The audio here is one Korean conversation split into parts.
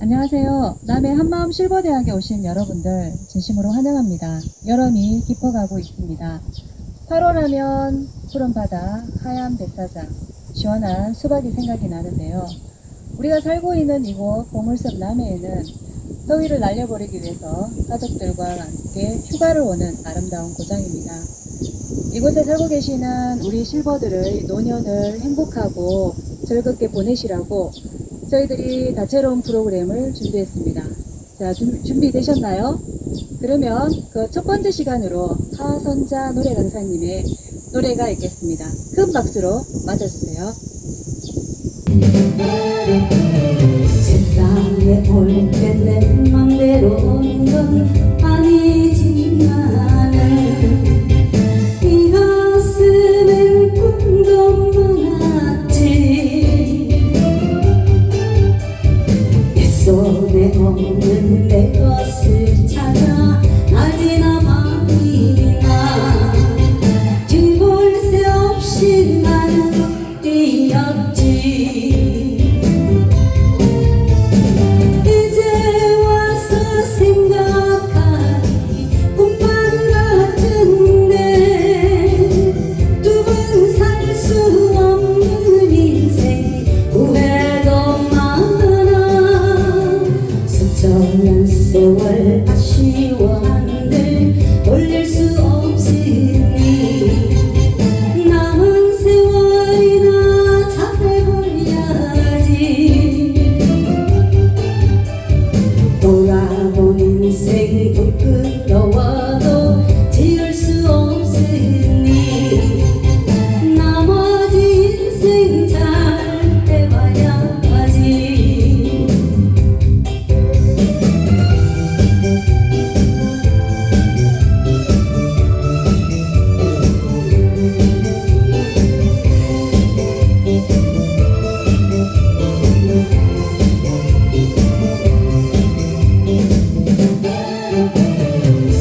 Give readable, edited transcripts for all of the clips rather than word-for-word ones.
안녕하세요. 남해 한마음 실버대학에 오신 여러분들 진심으로 환영합니다. 여름이 깊어가고 있습니다. 8월하면 푸른 바다, 하얀 뱃사장, 시원한 수박이 생각이 나는데요. 우리가 살고 있는 이곳 보물섬 남해에는 더위를 날려버리기 위해서 가족들과 함께 휴가를 오는 아름다운 고장입니다. 이곳에 살고 계시는 우리 실버들의 노년을 행복하고 즐겁게 보내시라고 저희들이 다채로운 프로그램을 준비했습니다. 자, 준비되셨나요? 그러면 그 첫 번째 시간으로 하선자 노래 강사님의 노래가 있겠습니다. 큰 박수로 맞아주세요. 세상에 올 때 내 맘대로 오는 건 아니지만은 이 가슴엔 꿈도 많았지. 내 손에 없는 내 것을 찾아 낮이나 밤이나 뒤볼 새 없이 나는 뛰었지. 세월 아쉬워한들 돌릴 수 없으니 남은 세월이나 잘해버려야지. 돌아본 인생 부끄러워도 지울 수 없으니 나머지 인생 잘 해봐야지.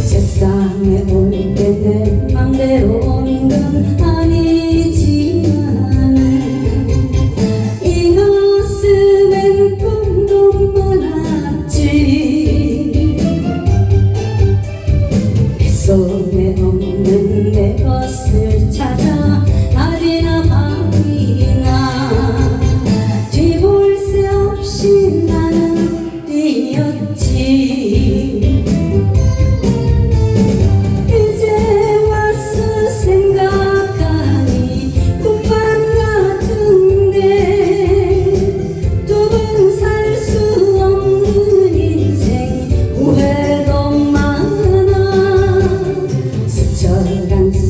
세상에 올 때 내 맘대로 오는 건 아니지만은 이 가슴엔 꿈도 많았지. 내 손에 없는 내 것을 찾아 낮이나 밤이나 뒤볼 새 없이 나는 뛰었지.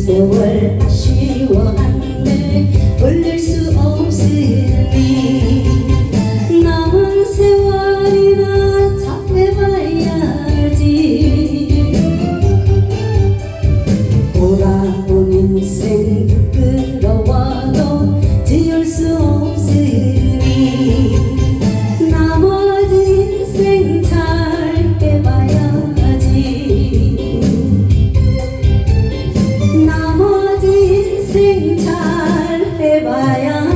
세월 아쉬워한데 돌릴 수 없으니 남은 세월이나 잘해봐야지. 돌아온 인생 부끄러워도 지울 수 없으니 나머지 인생 잘 해봐야지. 나머지 인생 잘 해봐야지.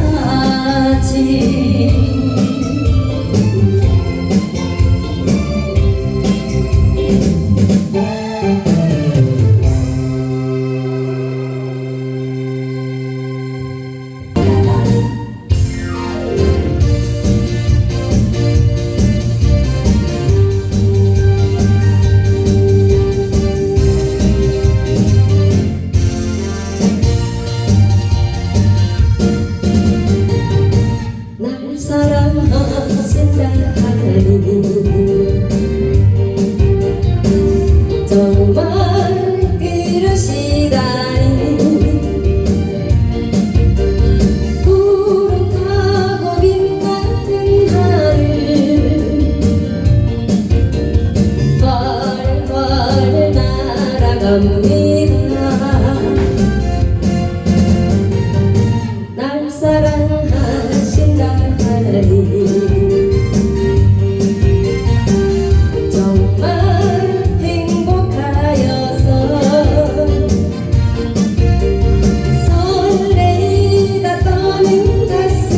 날 사랑하신다니 정말 그러시다니. 푸릇하고 빛나는 하늘 활활 날아갑니다. 날 사랑하신다 하나님 정말 행복하여서 설레이다 떠는 가슴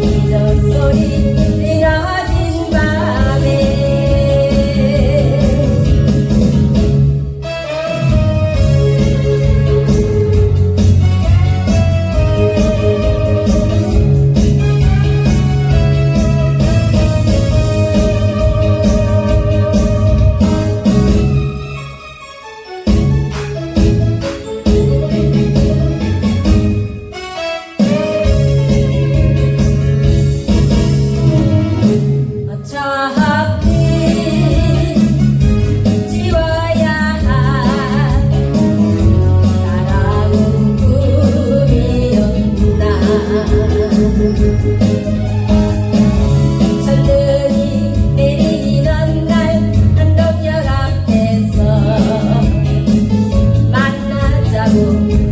기적 소리 들려진 밤에 어차피 지워야 할 사랑은 꿈이었구나. 철들이 내리는 날 한동역 앞에서 만나자고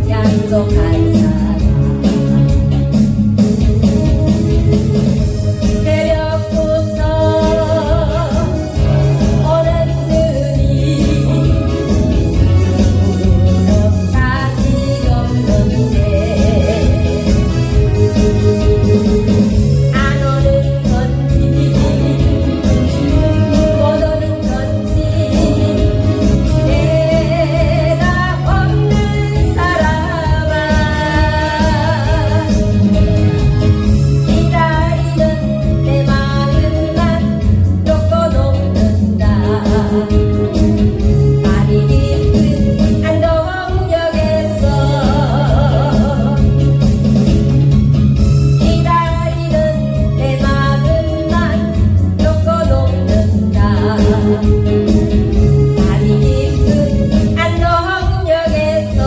약속한 사람 새벽부터 오는 눈이 무릎까지 걷는데 안 오는 건지 못 오는 건지 내가 없는 사람아 기다리는 내 마음만 놓고 녹는다. 많이 깊은 안동역에서 기다리는 내 마음만 놓고 녹는다. 많이 깊은 안동역에서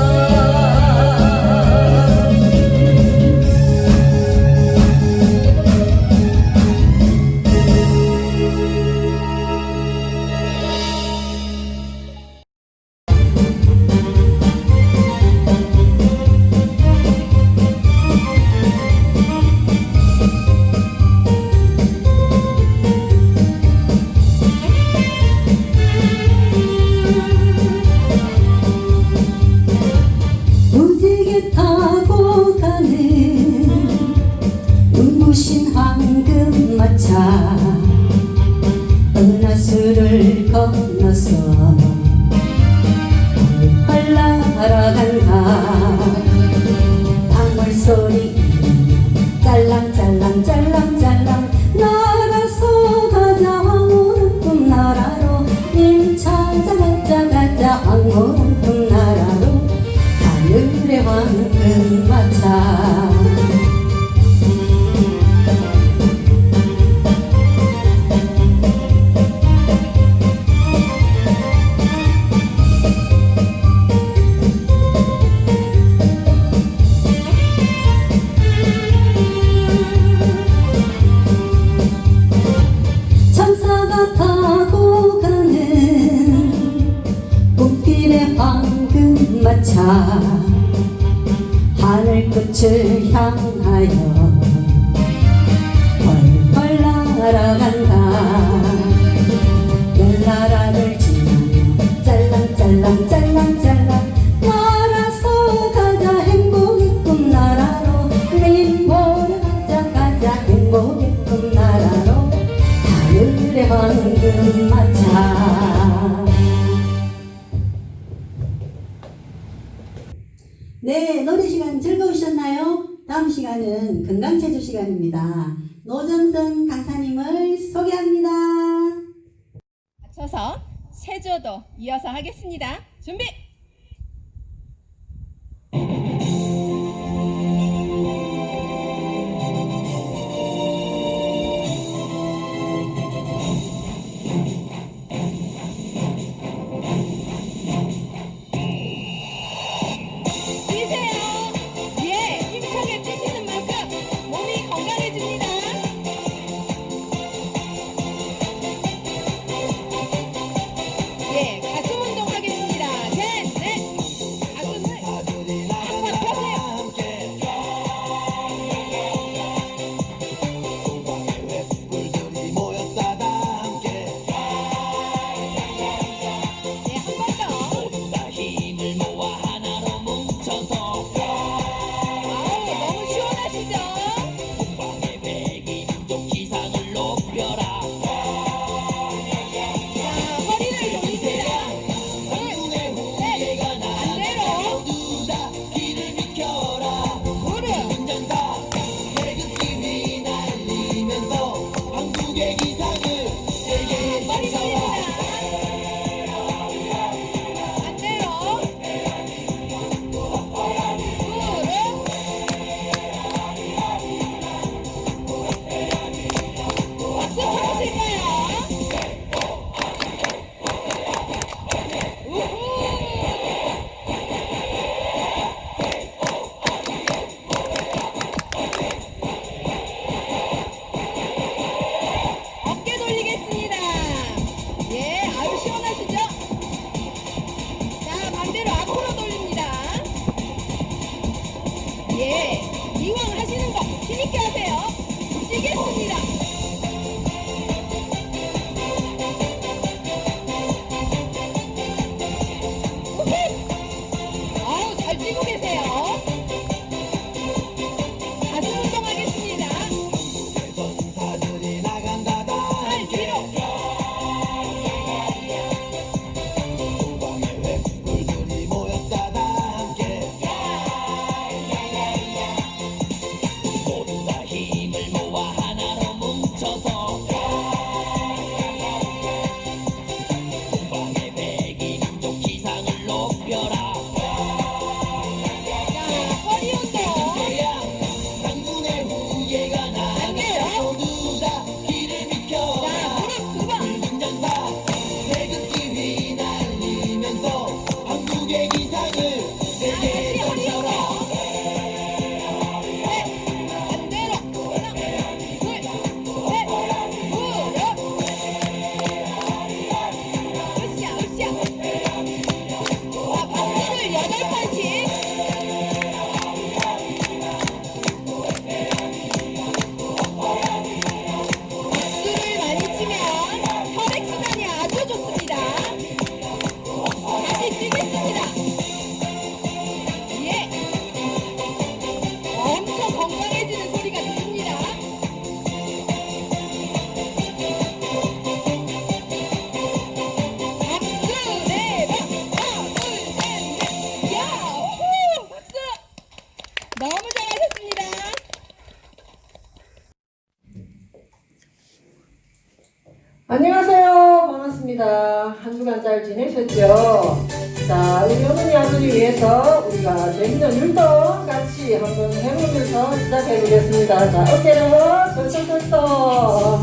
무지개 타고 가는 눈부신 황금마차 은하수를 건너서 펄펄 날아간다. 방울소리 짤랑짤랑 짤랑짤랑 날아서 가자 황홀한 꿈나라로 님 찾아가자 가자 황홀한 꿈나라로 하늘의 황금마차 천사가 타고 가는 꽃길의 황금마차 하늘끝을 향하여 펄펄 날아간다. 별나라를 지나며 짤랑짤랑 짤랑짤랑 날아서 가자 행복의 꿈나라로 림보를 가자 가자 행복의 꿈나라로 하늘의 황금마차. 네, 노래 시간 즐거우셨나요? 다음 시간은 건강체조 시간입니다. 노정선 강사님을 소개합니다. 맞춰서 세조도 이어서 하겠습니다. 준비! 뛰세요! 예, 힘차게 뛰시는 만큼 몸이 건강해집니다. 예, 가슴 운동하겠습니다. 셋! 힘있게 하세요. 뛰겠습니다. 아우, 잘 뛰고 계세요. 가슴 운동하겠습니다. 팔 뒤로. 허리 운동. 안 돼요. 자, 무릎 두 번. 다시 허리 운동. 반대로. 하나, 둘, 셋, 무릎. 으쌰, 으쌰. 자, 박수를 8판씩. 박수를 많이 치면 혈액순환이 아주 좋습니다. 다시 뛰겠습니다. 예. 엄청 건강해지는 소리가 들립니다. 박수 네 번. 하나, 둘, 셋, 넷. 야호! 박수! 너무 잘하셨습니다. 안녕하세요. 반갑습니다. 한 주간 잘 지내셨죠? 자, 우리 어머니 아들을 위해서 우리가 재밌는 율동 같이 한번 해보면서 시작해 보겠습니다. 자, 어깨를 덜덜덜덜.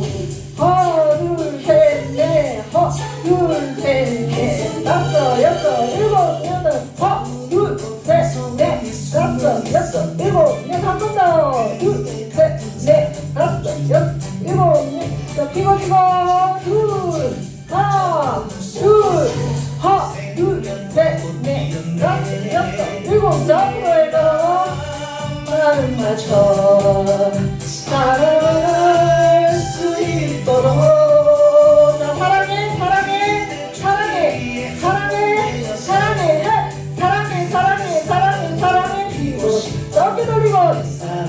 하나, 둘, 셋, 넷. 하나, 둘, 셋, 넷. 다섯, 여섯, 일곱, 여덟. 하나, 둘, 셋, 넷. 다섯, 여섯, 일곱, 여덟. 한 번 더. 둘, 셋, 넷. 다섯, 여섯, 일곱, 여덟. 자, 피고 피고. 둘, 하나, 둘, 하나, 둘, 셋, 넷, 다섯, 여섯, 일곱. 자, 앞으로 해서 마음 맞춰 사랑할 수 있도록. 자, 사랑해, 사랑해, 사랑해, 사랑해, 사랑해, 사랑해, 사랑해, 사랑해, 사랑해. 피고 어깨 돌리고 사랑,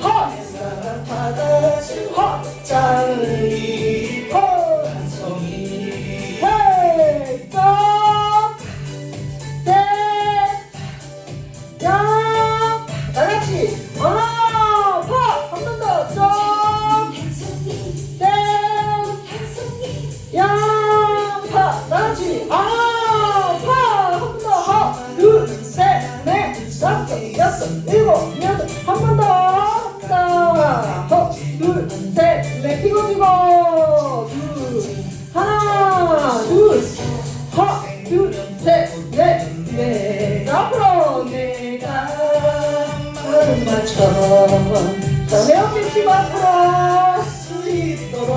하, 사랑 받아, 하, 짱이, 호, 송이, 헤이, 점, 셋, 양, 다같이 하나, 파, 한 번 더, 점, 셋, 양, 파, 다같이 하나, 파, 한 번 더, 하나, 둘, 셋, 넷, 다섯, 여섯, 일곱, 여덟, 한 번 더, 자, 하나, 둘, 셋, 넷, 피고 피고, 둘, 하나, 둘, 하나, 둘, 셋, 넷, 넷, 앞으로 내가 마음 맞춰. 자, 내 어깨 치고 앞으로 수 있도록.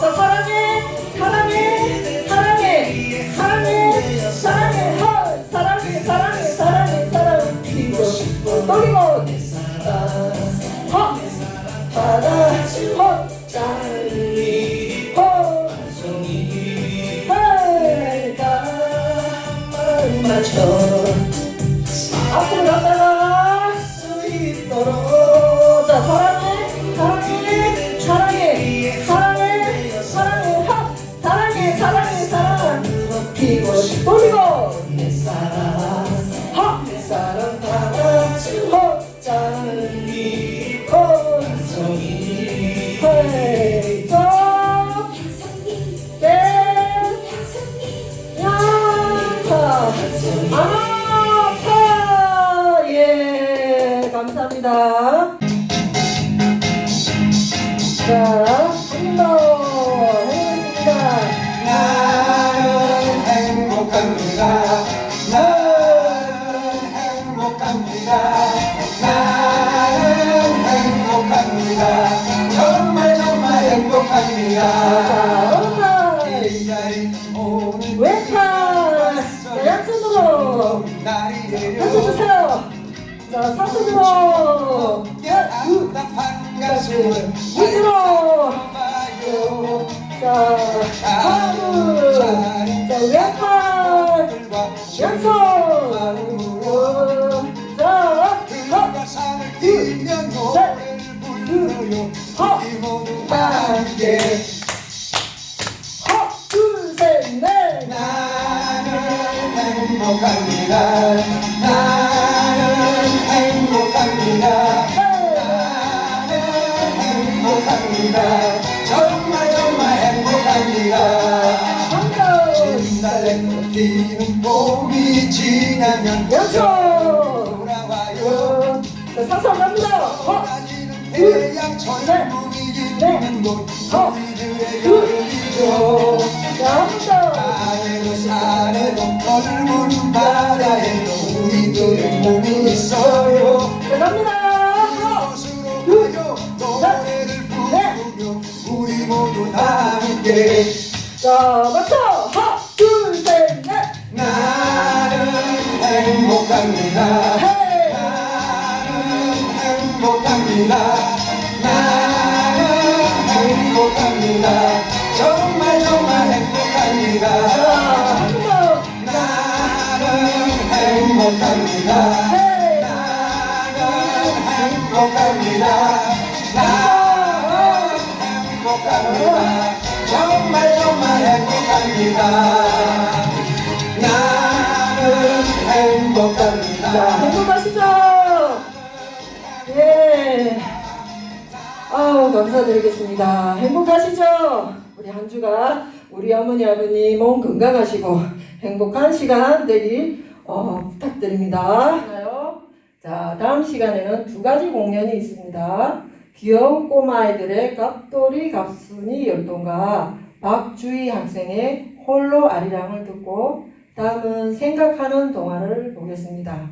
자, 사랑해, 사랑해, 사랑해, 사랑해, 사랑해, 하, 사랑해, 사랑해, 사랑해, 사랑해, 피고 싶고 돌리고 내 사랑, 하, 바다, 하, 짱이, 하, 송이, 해가 마음 맞춰 앞으로 갔다가 수 있도록. 자, 사랑해, 사랑해, 사랑해, 사랑해, 사랑해, 하, 사랑해, 사랑해, 사랑, 피고 싶고 돌리고 내 사랑, 하, 내 사랑 다같이 하, 짱이, 하, 송이, 헤이, 점, 넷, 양파, 아파. 예, 감사합니다. 자, 한 번 더 해보겠습니다. 나는 행복합니다. 나는 행복합니다. 나는 행복합니다. 정말 정말 행복합니다. 자, 오른팔 이 자리 오늘 왼팔. 자, 양손으로 날이 펼쳐주세요. 자, 사선으로. 둘, 밑으로. 자, 하부. 자, 왼팔. 왼손. 자, 산을 뛰며 노래를 불러요 우리 모두 함께 둘, 셋, 넷. 나는 행복합니다 나는 행복합니다 나는 행복합니다 정말 정말 행복합니다 진달래 피는 봄이 지나면 왼손. 돌아와요 자, 사선 갑니다. 쏟아지는 태양처럼 물이 있는 곳 우리들의 여름이죠 자, 한 번 더. 아래도 산에도 넓은 바다에도 우리들의 몸이 있어요 자, 갑니다. 이곳으로 가요 노래를 부르며 우리 모두 다 함께 자, 맞춰. 둘, 셋, 넷. 나는 행복합니다 헤이. 나는 행복합니다 나는 행복합니다 정말 정말 행복합니다 자, 한 번 더. 나는 행복합니다 헤이. 나는 행복합니다 나는 행복합니다 정말 정말 행복합니다 나는 행복합니다 자, 행복하시죠? 예. 아우, 감사드리겠습니다. 행복하시죠? 우리 한 주가 우리 어머니, 아버님 몸 건강하시고 행복한 시간 되기 부탁드립니다. 자, 다음 시간에는 두 가지 공연이 있습니다. 귀여운 꼬마아이들의 갑돌이 갑순이 열동과 박주희 학생의 홀로 아리랑을 듣고 다음은 생각하는 동화를 보겠습니다.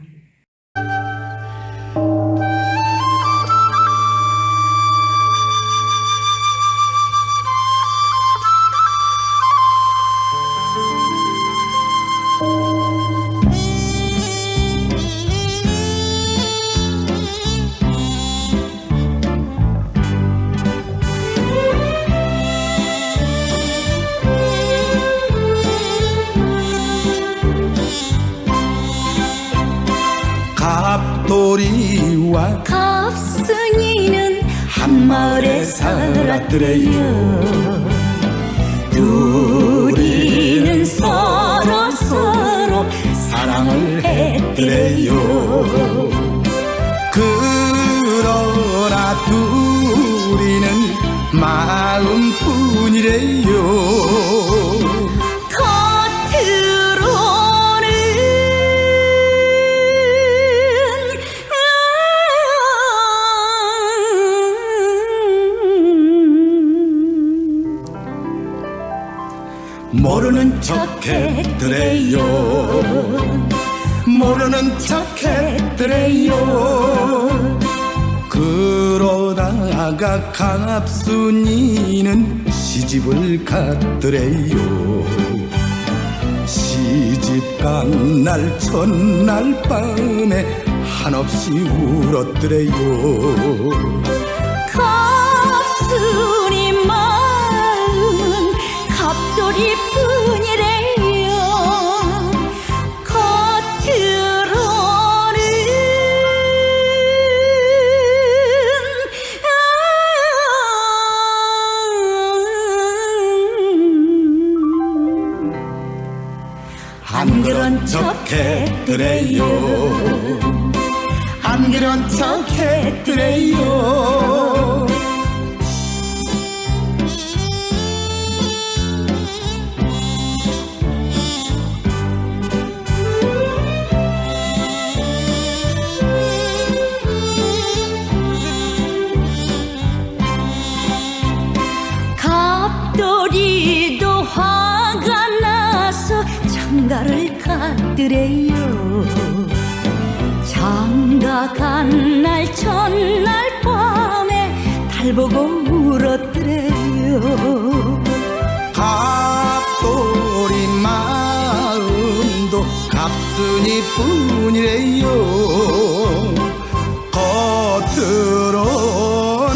갑돌이와 갑순이는 한 마을에 살았더래요. 둘이는 서로 사랑을 했더래요. 그러나 둘이는 마음뿐이래요. 모르는 척했더래요. 모르는 척했더래요. 그러다가 갑순이는 시집을 갔더래요. 시집 간 날 첫날 밤에 한없이 울었더래요. 갑순이 마음은 갑돌이뿐이래요. 겉으로는 안 그런 척했더래요. 안 그런 척했더래요. 갑돌이도 화가 나서 장가를 갔더래요. 장가 간 날 첫날 밤에 달 보고 울었더래요. 갑돌이 마음도 갑순이 뿐이래요. 겉으로는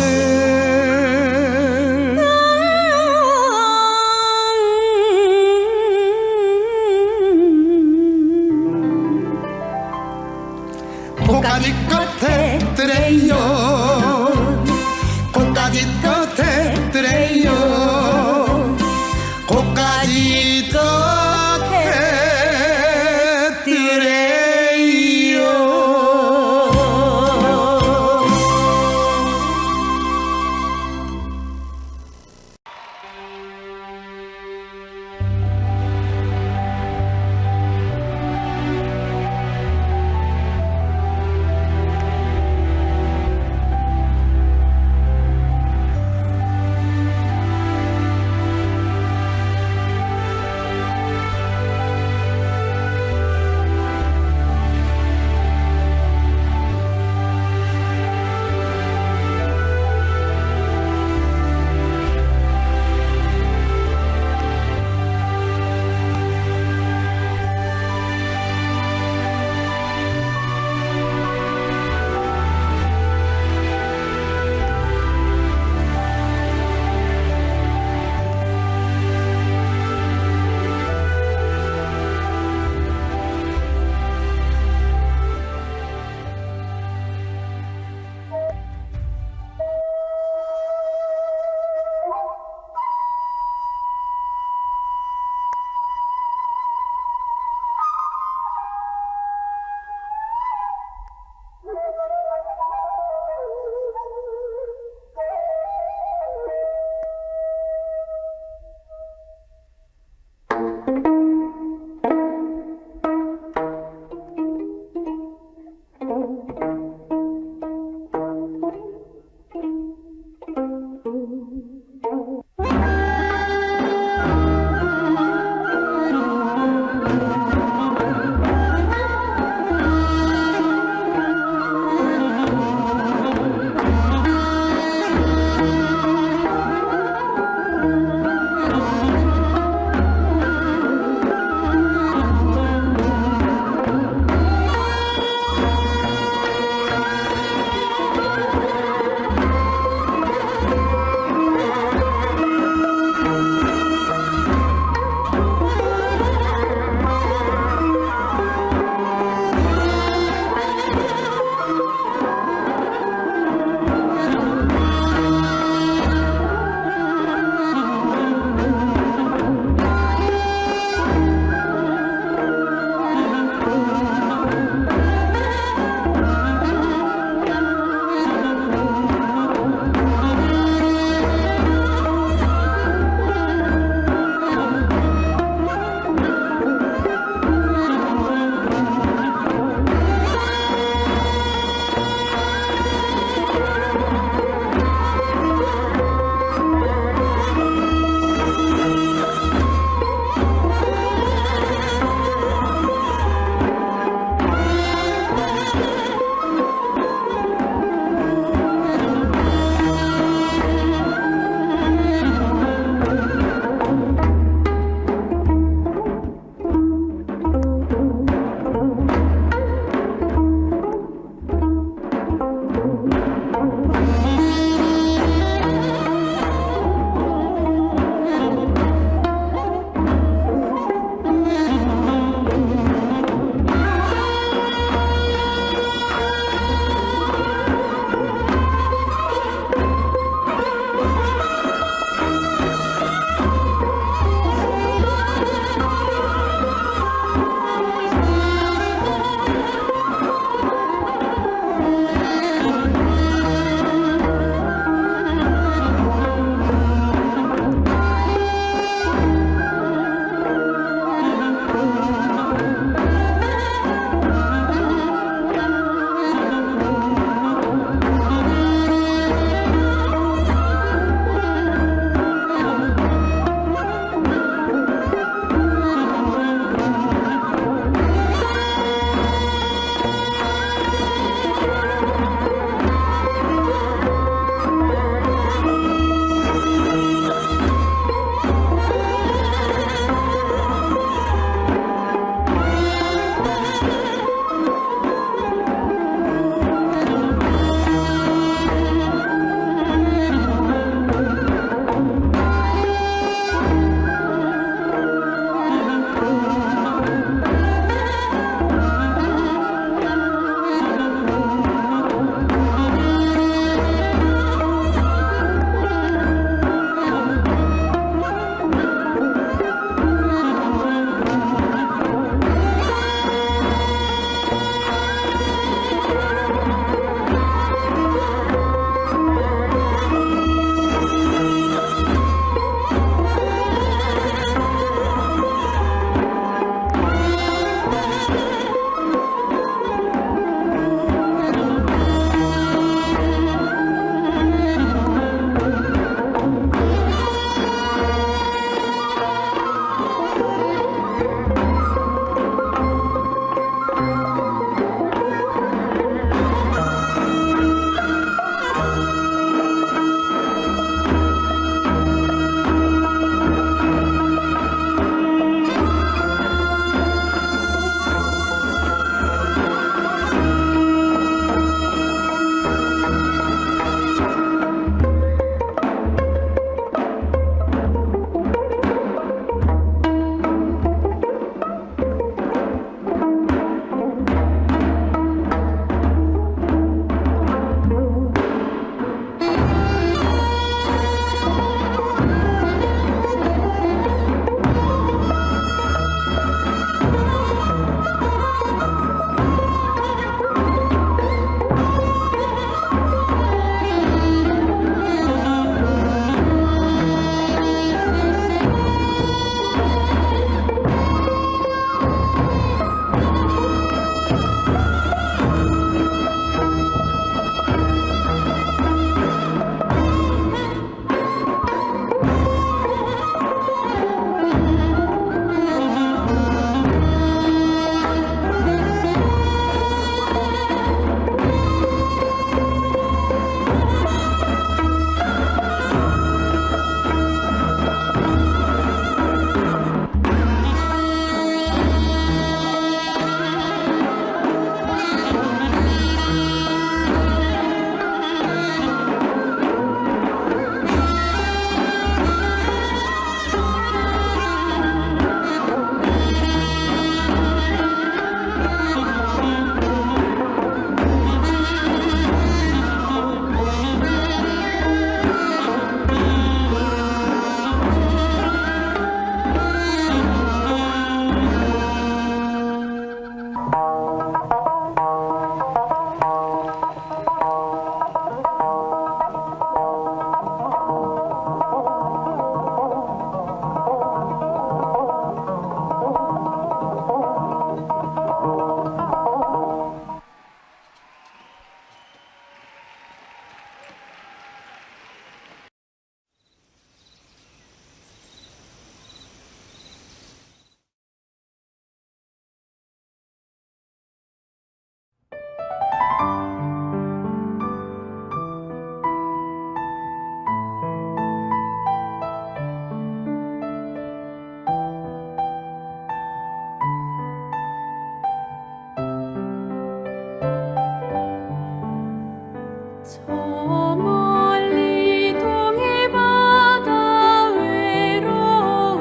멀리 동해 바다 외로운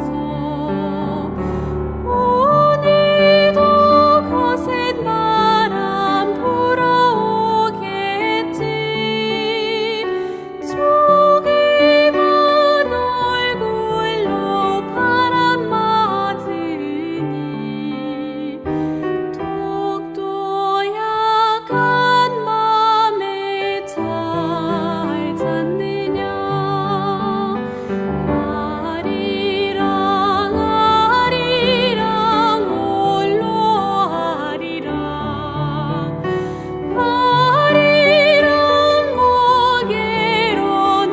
섬 오늘도 거센 바람 불어오겠지 조그만 얼굴로 바람 맞으니 독도 약한 맘에 잘 잤느냐 아리랑 아리랑 홀로 아리랑 아리랑 고개로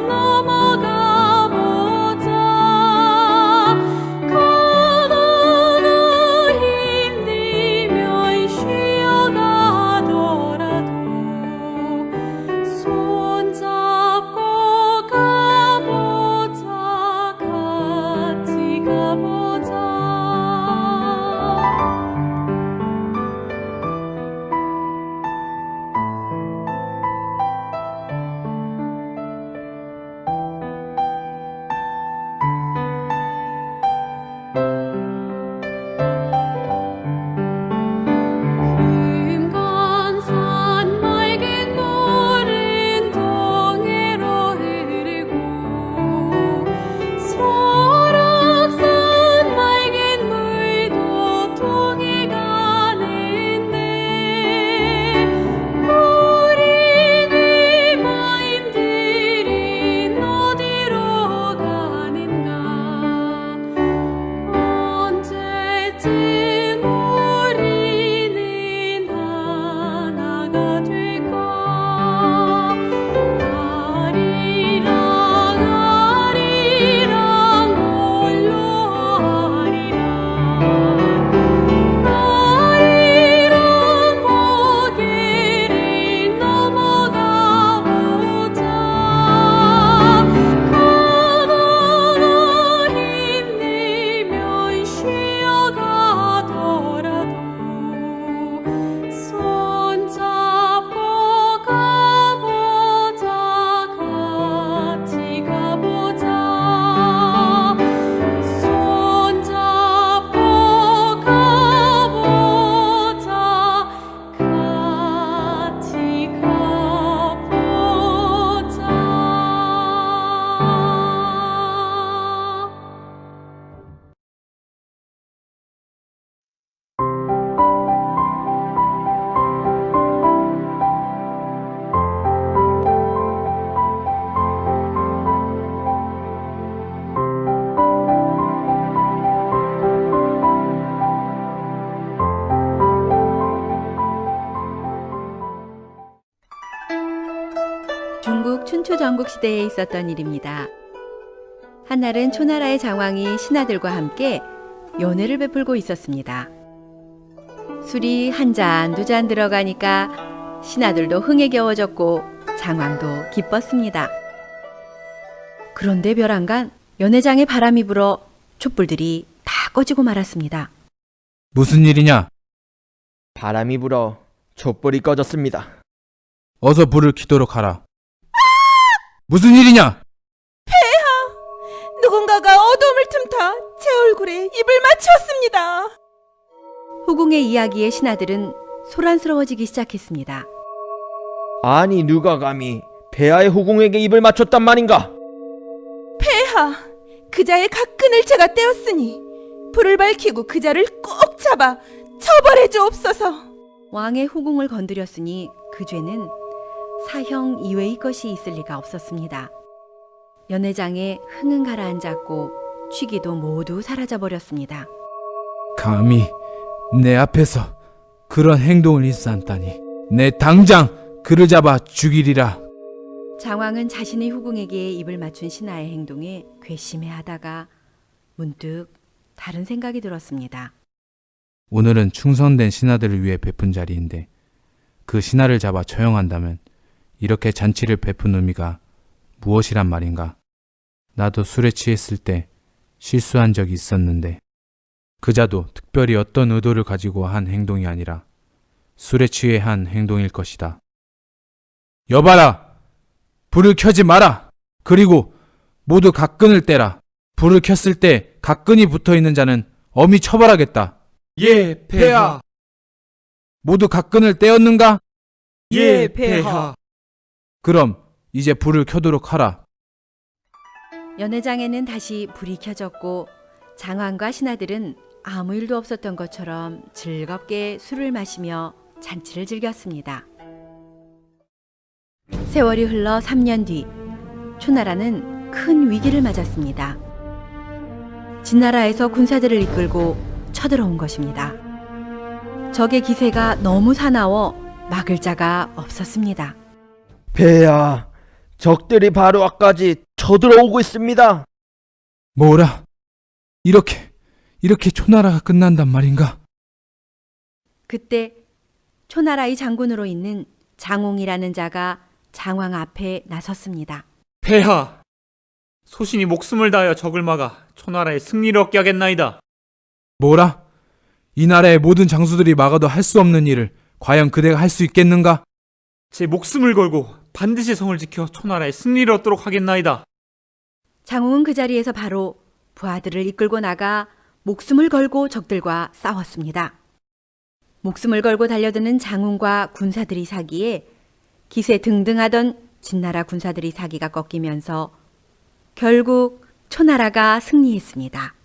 넘어가 보자 가다가 힘들면 쉬어가더라도 손잡고 가보자 같이 가보자 금강산 맑은 물은 동해로 흐르고 설악산 맑은 물도 동해 가는데 우리들 마음들은 어디로 가는가 언제쯤 우리는 하나가 될까 아리랑 아리랑 홀로 아리랑 아리랑 고개를 넘어가 보자 가다가 힘들면 쉬어가더라도 손잡고 가보자 같이 가보자 손잡고 가보자 같이 가보자 중국 춘추 전국 시대에 있었던 일입니다. 한날은 초나라의 장왕이 신하들과 함께 연회를 베풀고 있었습니다. 술이 한 잔, 두 잔 들어가니까 신하들도 흥에 겨워졌고 장왕도 기뻤습니다. 그런데 벼랑간 연회장에 바람이 불어 촛불들이 다 꺼지고 말았습니다. 무슨 일이냐? 바람이 불어 촛불이 꺼졌습니다. 어서 불을 켜도록 하라. 무슨 일이냐? 누군가가 어둠을 틈타 제 얼굴에 입을 맞추었습니다. 후궁의 이야기에 신하들은 소란스러워지기 시작했습니다. 아니 누가 감히 폐하의 후궁에게 입을 맞췄단 말인가? 폐하, 그자의 각근을 제가 떼었으니 불을 밝히고 그자를 꼭 잡아 처벌해 주옵소서. 왕의 후궁을 건드렸으니 그 죄는 사형 이외의 것이 있을 리가 없었습니다. 연회장에 흥은 가라앉았고 취기도 모두 사라져버렸습니다. 감히 내 앞에서 그런 행동을 일삼다니 내 당장 그를 잡아 죽이리라. 장왕은 자신의 후궁에게 입을 맞춘 신하의 행동에 괘씸해하다가 문득 다른 생각이 들었습니다. 오늘은 충성된 신하들을 위해 베푼 자리인데 그 신하를 잡아 처형한다면 이렇게 잔치를 베푼 의미가 무엇이란 말인가? 나도 술에 취했을 때 실수한 적이 있었는데 그자도 특별히 어떤 의도를 가지고 한 행동이 아니라 술에 취해 한 행동일 것이다. 여봐라! 불을 켜지 마라! 그리고 모두 각끈을 떼라. 불을 켰을 때 각끈이 붙어있는 자는 엄히 처벌하겠다. 예, 폐하. 모두 각끈을 떼었는가? 예, 폐하. 그럼 이제 불을 켜도록 하라. 연회장에는 다시 불이 켜졌고 장왕과 신하들은 아무 일도 없었던 것처럼 즐겁게 술을 마시며 잔치를 즐겼습니다. 세월이 흘러 3년 뒤 초나라는 큰 위기를 맞았습니다. 진나라에서 군사들을 이끌고 쳐들어온 것입니다. 적의 기세가 너무 사나워 막을 자가 없었습니다. 폐하, 적들이 바로 앞까지 쳐들어오고 있습니다. 뭐라? 이렇게 초나라가 끝난단 말인가? 그때 초나라의 장군으로 있는 장홍이라는 자가 장왕 앞에 나섰습니다. 폐하, 소신이 목숨을 다하여 적을 막아 초나라의 승리를 얻게 하겠나이다. 뭐라? 이 나라의 모든 장수들이 막아도 할 수 없는 일을 과연 그대가 할 수 있겠는가? 제 목숨을 걸고 반드시 성을 지켜 초나라의 승리를 얻도록 하겠나이다. 장홍은 그 자리에서 바로 부하들을 이끌고 나가 목숨을 걸고 적들과 싸웠습니다. 목숨을 걸고 달려드는 장홍과 군사들이 사기에 기세 등등하던 진나라 군사들이 사기가 꺾이면서 결국 초나라가 승리했습니다.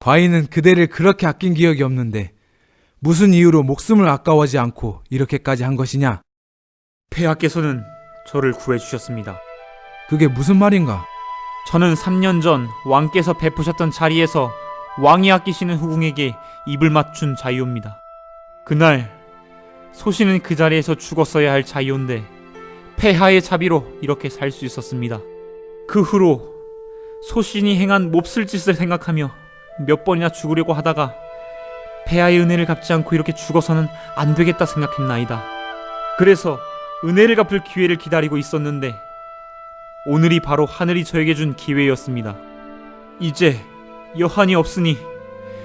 과인은 그대를 그렇게 아낀 기억이 없는데 무슨 이유로 목숨을 아까워하지 않고 이렇게까지 한 것이냐? 폐하께서는 저를 구해주셨습니다. 그게 무슨 말인가? 저는 3년 전 왕께서 베푸셨던 자리에서 왕이 아끼시는 후궁에게 입을 맞춘 자이옵니다. 그날 소신은 그 자리에서 죽었어야 할 자이온데 폐하의 자비로 이렇게 살 수 있었습니다. 그 후로 소신이 행한 몹쓸 짓을 생각하며 몇 번이나 죽으려고 하다가 폐하의 은혜를 갚지 않고 이렇게 죽어서는 안 되겠다 생각했나이다. 그래서 은혜를 갚을 기회를 기다리고 있었는데 오늘이 바로 하늘이 저에게 준 기회였습니다. 이제 여한이 없으니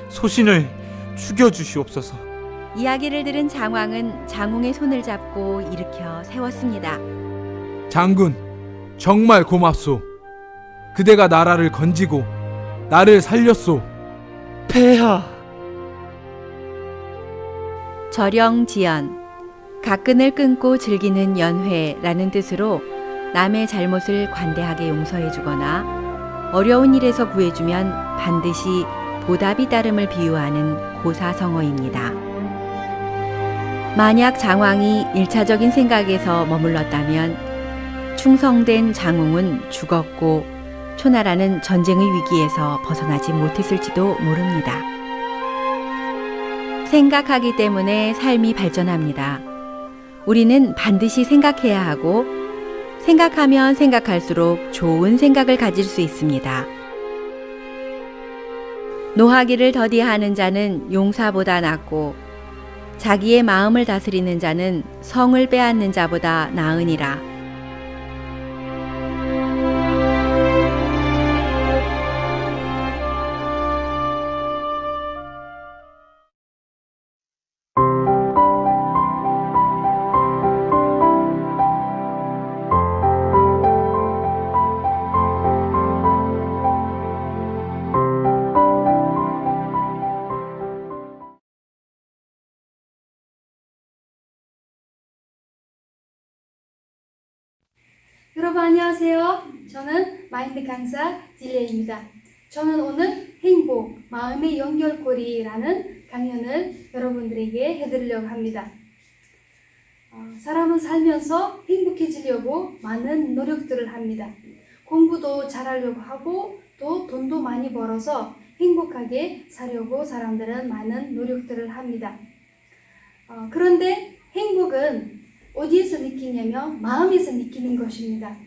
소신을 죽여주시옵소서. 이야기를 들은 장왕은 장홍의 손을 잡고 일으켜 세웠습니다. 장군, 정말 고맙소. 그대가 나라를 건지고 나를 살렸소. 폐하. 절영지연, 각근을 끊고 즐기는 연회라는 뜻으로 남의 잘못을 관대하게 용서해주거나 어려운 일에서 구해주면 반드시 보답이 따름을 비유하는 고사성어입니다. 만약 장왕이 1차적인 생각에서 머물렀다면 충성된 장홍은 죽었고 초나라는 전쟁의 위기에서 벗어나지 못했을지도 모릅니다. 생각하기 때문에 삶이 발전합니다. 우리는 반드시 생각해야 하고 생각하면 생각할수록 좋은 생각을 가질 수 있습니다. 노하기를 더디하는 자는 용사보다 낫고 자기의 마음을 다스리는 자는 성을 빼앗는 자보다 나으니라. 여러분 안녕하세요. 저는 마인드 강사 딜레입니다. 저는 오늘 행복, 마음의 연결고리라는 강연을 여러분들에게 해드리려고 합니다. 사람은 살면서 행복해지려고 많은 노력들을 합니다. 공부도 잘하려고 하고 또 돈도 많이 벌어서 행복하게 살려고 사람들은 많은 노력들을 합니다. 그런데 행복은 어디에서 느끼냐면 마음에서 느끼는 것입니다.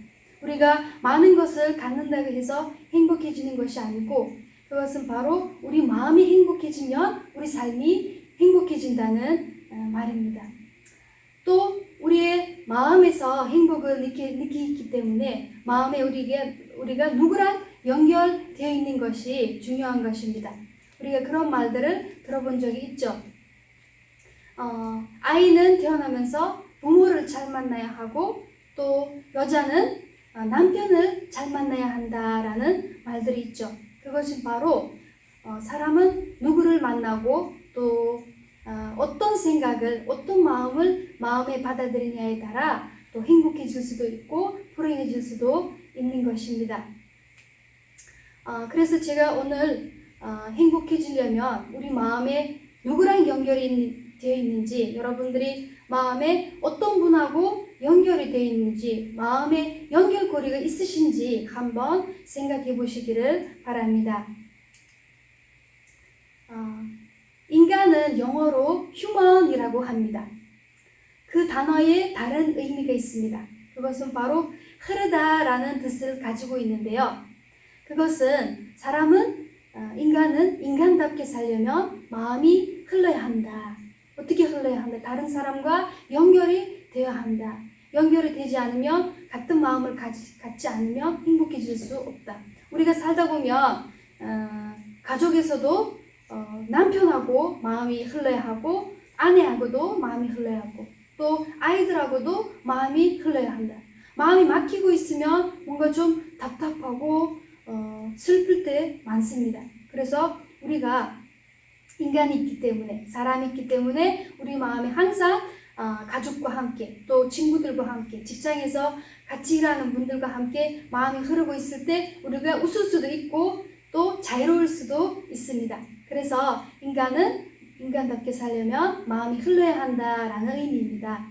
우리가 많은 것을 갖는다고 해서 행복해지는 것이 아니고 그것은 바로 우리 마음이 행복해지면 우리 삶이 행복해진다는 말입니다. 또 우리의 마음에서 행복을 느끼기 때문에 마음에 우리가 누구랑 연결되어 있는 것이 중요한 것입니다. 우리가 그런 말들을 들어본 적이 있죠. 아이는 태어나면서 부모를 잘 만나야 하고 또 여자는 남편을 잘 만나야 한다라는 말들이 있죠. 그것이 바로 사람은 누구를 만나고 또 어떤 생각을, 어떤 마음을 마음에 받아들이냐에 따라 또 행복해질 수도 있고 불행해질 수도 있는 것입니다. 그래서 제가 오늘 행복해지려면 우리 마음에 누구랑 연결이 되어 있는지, 여러분들이 마음에 어떤 분하고 연결이 되어 있는지, 마음에 연결고리가 있으신지 한번 생각해 보시기를 바랍니다. 인간은 영어로 human이라고 합니다. 그 단어에 다른 의미가 있습니다. 그것은 바로 흐르다라는 뜻을 가지고 있는데요. 그것은 인간은 인간답게 살려면 마음이 흘러야 한다. 어떻게 흘러야 한다? 다른 사람과 연결이 되어야 한다. 연결이 되지 않으면, 같은 마음을 갖지 않으면 행복해질 수 없다. 우리가 살다 보면 가족에서도 남편하고 마음이 흘러야 하고, 아내하고도 마음이 흘러야 하고, 또 아이들하고도 마음이 흘러야 한다. 마음이 막히고 있으면 뭔가 좀 답답하고 슬플 때 많습니다. 그래서 우리가 인간이 있기 때문에, 사람이 있기 때문에 우리 마음에 항상 가족과 함께, 또 친구들과 함께, 직장에서 같이 일하는 분들과 함께 마음이 흐르고 있을 때 우리가 웃을 수도 있고 또 자유로울 수도 있습니다. 그래서 인간은 인간답게 살려면 마음이 흘러야 한다라는 의미입니다.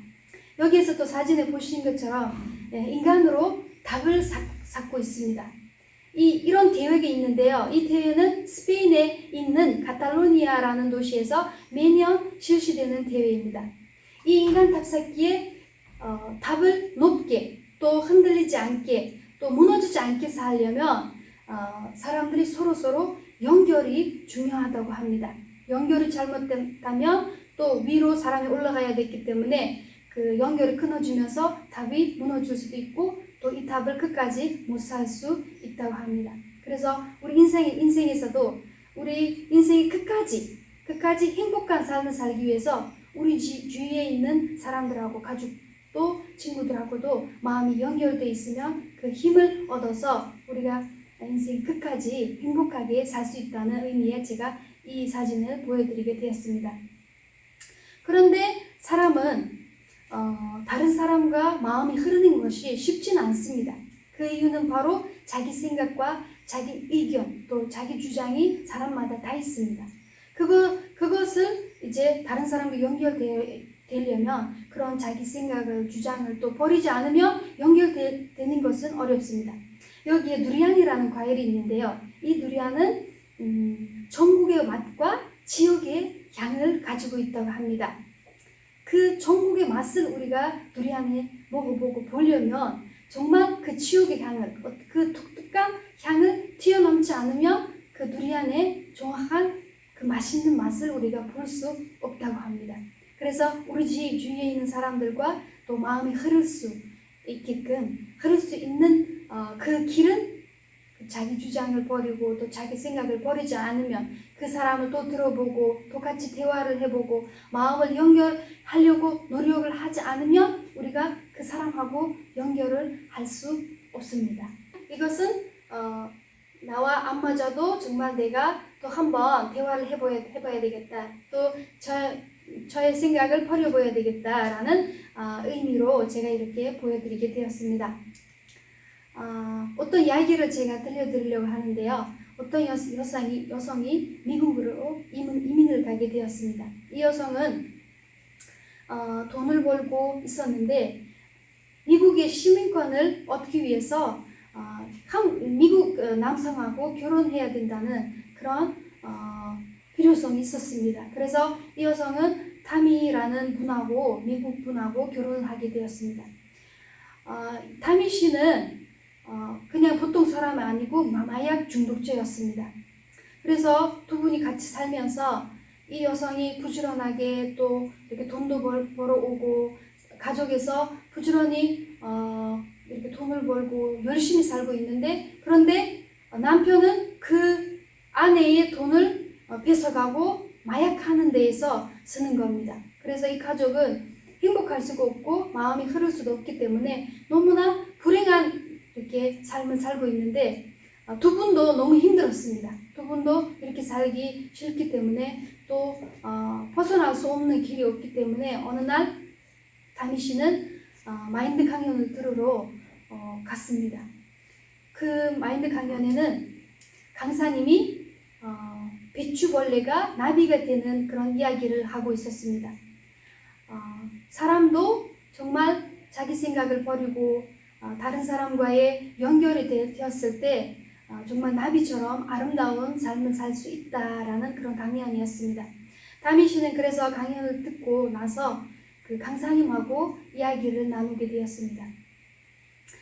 여기에서 또 사진에 보시는 것처럼 인간으로 답을 찾고 있습니다. 이런 대회가 있는데요. 이 대회는 스페인에 있는 카탈로니아라는 도시에서 매년 실시되는 대회입니다. 이 인간 답찾기에 답을 높게, 또 흔들리지 않게, 또 무너지지 않게 살려면 사람들이 서로 연결이 중요하다고 합니다. 연결이 잘못됐다면 또 위로 사람이 올라가야 됐기 때문에 그 연결이 끊어지면서 답이 무너질 수도 있고 또 이 답을 끝까지 못 살 수 있다고 합니다. 그래서 우리 인생에서도 우리 인생이 끝까지 행복한 삶을 살기 위해서 우리 주위에 있는 사람들하고, 가족도 친구들하고도 마음이 연결되어 있으면 그 힘을 얻어서 우리가 인생 끝까지 행복하게 살 수 있다는 의미에 제가 이 사진을 보여드리게 되었습니다. 그런데 사람은 다른 사람과 마음이 흐르는 것이 쉽지는 않습니다. 그 이유는 바로 자기 생각과 자기 의견, 또 자기 주장이 사람마다 다 있습니다. 그것을 이제 다른 사람과 연결되려면 그런 자기 생각을, 주장을 또 버리지 않으면 연결되는 것은 어렵습니다. 여기에 누리안이라는 과일이 있는데요. 이 누리안은 전국의 맛과 지역의 향을 가지고 있다고 합니다. 그 전국의 맛을 우리가 누리안에 먹어보고 보려면 정말 그 지역의 향을, 그 독특한 향을 튀어넘지 않으면 그 누리안의 정확한 그 맛있는 맛을 우리가 볼 수 없다고 합니다. 그래서 우리 집 주위에 있는 사람들과 또 마음이 흐를 수 있게끔, 흐를 수 있는 그 길은 자기 주장을 버리고 또 자기 생각을 버리지 않으면, 그 사람을 또 들어보고 또 같이 대화를 해보고 마음을 연결하려고 노력을 하지 않으면 우리가 그 사람하고 연결을 할 수 없습니다. 이것은 나와 안 맞아도 정말 내가 또 한번 대화를 해봐야 되겠다, 또 저의 생각을 버려봐야 되겠다라는 의미로 제가 이렇게 보여드리게 되었습니다. 어떤 이야기를 제가 들려드리려고 하는데요. 어떤 여성이 미국으로 이민을 가게 되었습니다. 이 여성은 돈을 벌고 있었는데 미국의 시민권을 얻기 위해서 미국 남성하고 결혼해야 된다는 그런 필요성이 있었습니다. 그래서 이 여성은 타미라는 분하고, 미국 분하고 결혼을 하게 되었습니다. 타미 씨는 그냥 보통 사람이 아니고 마약 중독자였습니다. 그래서 두 분이 같이 살면서 이 여성이 부지런하게 또 이렇게 돈도 벌어오고 가족에서 부지런히 이렇게 돈을 벌고 열심히 살고 있는데, 그런데 남편은 그 아내의 돈을 뺏어가고 마약하는 데에서 쓰는 겁니다. 그래서 이 가족은 행복할 수가 없고 마음이 흐를 수도 없기 때문에 너무나 불행한 이렇게 삶을 살고 있는데 두 분도 너무 힘들었습니다. 두 분도 이렇게 살기 싫기 때문에 또 벗어날 수 없는 길이 없기 때문에 어느 날 다미 씨는 마인드 강연을 들으러 갔습니다. 그 마인드 강연에는 강사님이 배추벌레가 나비가 되는 그런 이야기를 하고 있었습니다. 사람도 정말 자기 생각을 버리고 다른 사람과의 연결이 되었을 때 정말 나비처럼 아름다운 삶을 살 수 있다라는 그런 강연이었습니다. 다미 씨는 그래서 강연을 듣고 나서 그 강사님하고 이야기를 나누게 되었습니다.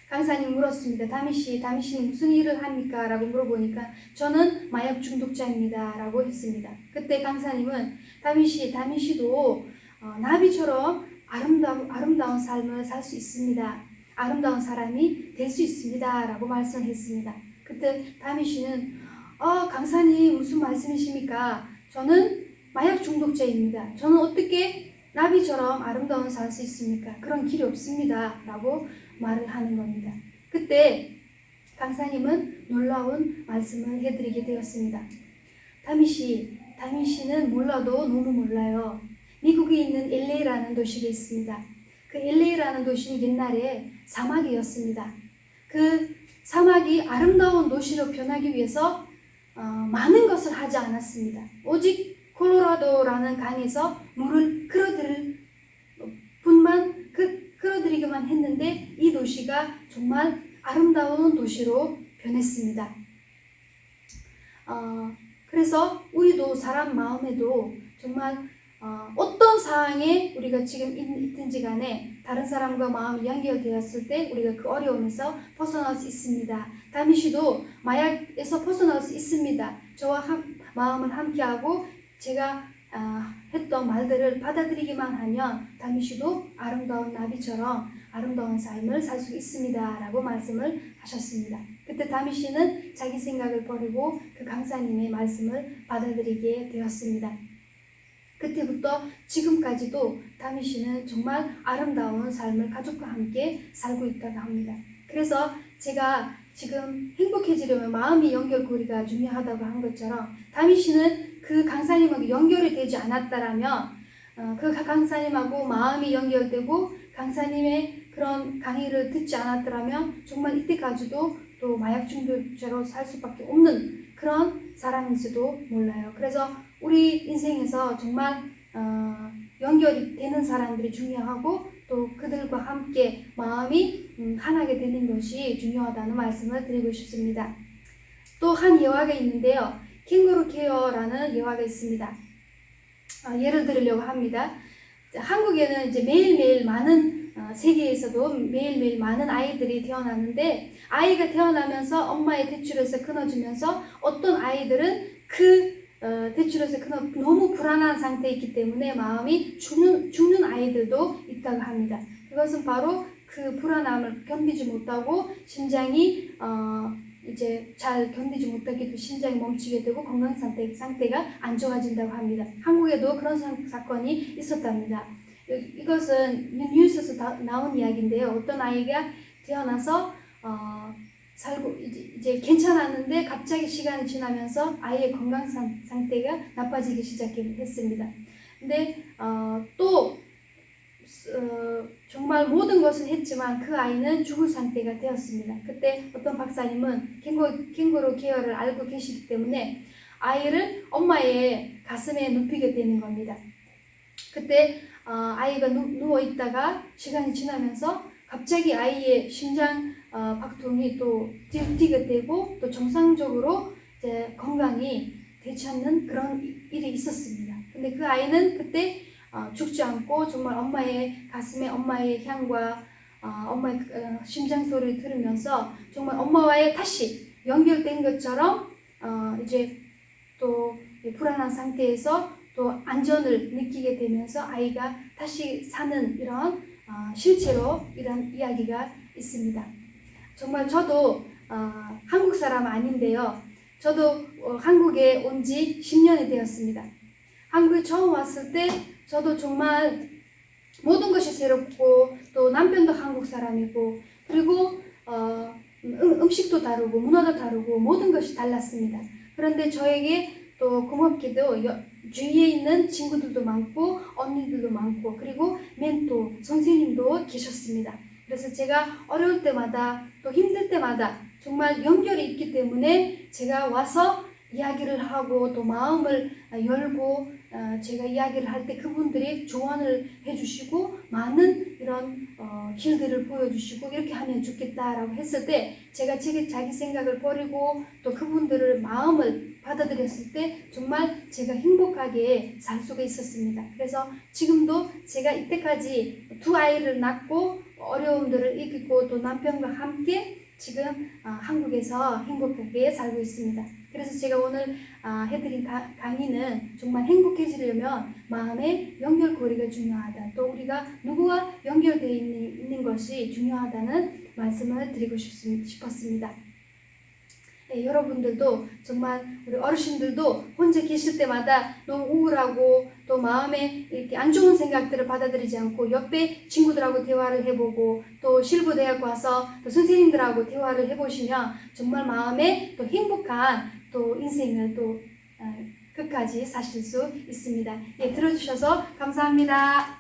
강사님 물었습니다. 다미 씨는 무슨 일을 합니까? 라고 물어보니까 저는 마약 중독자입니다. 라고 했습니다. 그때 강사님은 다미 씨도 나비처럼 아름다운 삶을 살 수 있습니다. 아름다운 사람이 될 수 있습니다. 라고 말씀했습니다. 그때 다미 씨는 강사님 무슨 말씀이십니까? 저는 마약 중독자입니다. 저는 어떻게 나비처럼 아름다운 살 수 있습니까? 그런 길이 없습니다. 라고 말을 하는 겁니다. 그때 강사님은 놀라운 말씀을 해드리게 되었습니다. 다미 씨는 몰라도 너무 몰라요. 미국에 있는 LA라는 도시가 있습니다. 그 LA라는 도시는 옛날에 사막이었습니다. 그 사막이 아름다운 도시로 변하기 위해서 많은 것을 하지 않았습니다. 오직 콜로라도라는 강에서 물을 끌어들이기만 했는데 이 도시가 정말 아름다운 도시로 변했습니다. 그래서 우리도 사람 마음에도 정말 어떤 상황에 우리가 지금 있든지 간에 다른 사람과 마음이 연결되었을 때 우리가 그 어려움에서 벗어날 수 있습니다. 다미 씨도 마약에서 벗어날 수 있습니다. 저와 마음을 함께하고 제가 했던 말들을 받아들이기만 하면 다미 씨도 아름다운 나비처럼 아름다운 삶을 살 수 있습니다. 라고 말씀을 하셨습니다. 그때 다미 씨는 자기 생각을 버리고 그 강사님의 말씀을 받아들이게 되었습니다. 그때부터 지금까지도 다미 씨는 정말 아름다운 삶을 가족과 함께 살고 있다고 합니다. 그래서 제가 지금 행복해지려면 마음이 연결고리가 중요하다고 한 것처럼 다미 씨는 그 강사님하고 연결이 되지 않았다라면 그 강사님하고 마음이 연결되고 강사님의 그런 강의를 듣지 않았더라면 정말 이때까지도 또 마약 중독자로 살 수밖에 없는 그런 사람일지도 몰라요. 그래서 우리 인생에서 정말 연결이 되는 사람들이 중요하고 또 그들과 함께 마음이 하나게 되는 것이 중요하다는 말씀을 드리고 싶습니다. 또 한 예화가 있는데요. 캥거루 케어라는 예화가 있습니다. 예를 들으려고 합니다. 한국에는 이제 매일매일 많은 세계에서도 매일매일 많은 아이들이 태어나는데 아이가 태어나면서 엄마의 대출에서 끊어지면서 어떤 아이들은 그 대출에서 너무 불안한 상태에 있기 때문에 마음이 죽는 아이들도 있다고 합니다. 그것은 바로 그 불안함을 견디지 못하고 심장이 이제 잘 견디지 못하게 심장이 멈추게 되고 건강 상태가 안 좋아진다고 합니다. 한국에도 그런 사건이 있었답니다. 이것은 뉴스에서 나온 이야기인데요. 어떤 아이가 태어나서 살고 이제 괜찮았는데 갑자기 시간이 지나면서 아이의 건강 상태가 나빠지기 시작했습니다. 근데 또 정말 모든 것을 했지만 그 아이는 죽을 상태가 되었습니다. 그때 어떤 박사님은 캥거루 케어를 알고 계시기 때문에 아이를 엄마의 가슴에 눕히게 되는 겁니다. 그때 아이가 누워있다가 시간이 지나면서 갑자기 아이의 심장 박동이 또 뛰게 되고 또 정상적으로 이제 건강이 되지 않는 그런 일이 있었습니다. 근데 그 아이는 그때 죽지 않고 정말 엄마의 가슴에 엄마의 향과 엄마의 심장 소리를 들으면서 정말 엄마와의 다시 연결된 것처럼 이제 또 불안한 상태에서 또 안전을 느끼게 되면서 아이가 다시 사는 이런 실제로 이런 이야기가 있습니다. 정말 저도 한국 사람 아닌데요. 저도 한국에 온 지 10년이 되었습니다. 한국에 처음 왔을 때 저도 정말 모든 것이 새롭고 또 남편도 한국 사람이고 그리고 음식도 다르고 문화도 다르고 모든 것이 달랐습니다. 그런데 저에게 또 고맙게도 주위에 있는 친구들도 많고 언니들도 많고 그리고 멘토 선생님도 계셨습니다. 그래서 제가 어려울 때마다 또 힘들 때마다 정말 연결이 있기 때문에 제가 와서 이야기를 하고 또 마음을 열고 제가 이야기를 할 때 그분들이 조언을 해주시고 많은 이런 길들을 보여주시고 이렇게 하면 좋겠다라고 했을 때 제가 자기 생각을 버리고 또 그분들의 마음을 받아들였을 때 정말 제가 행복하게 살 수가 있었습니다. 그래서 지금도 제가 이때까지 2 아이를 낳고 어려움들을 이기고 또 남편과 함께 지금 한국에서 행복하게 살고 있습니다. 그래서 제가 오늘 해드린 강의는 정말 행복해지려면 마음의 연결고리가 중요하다. 또 우리가 누구와 연결되어 있는 것이 중요하다는 말씀을 드리고 싶었습니다. 네, 여러분들도 정말 우리 어르신들도 혼자 계실 때마다 너무 우울하고 또 마음에 이렇게 안 좋은 생각들을 받아들이지 않고 옆에 친구들하고 대화를 해보고 또 실부대학 와서 또 선생님들하고 대화를 해보시면 정말 마음에 또 행복한 또 인생을 또 끝까지 사실 수 있습니다. 예, 들어주셔서 감사합니다.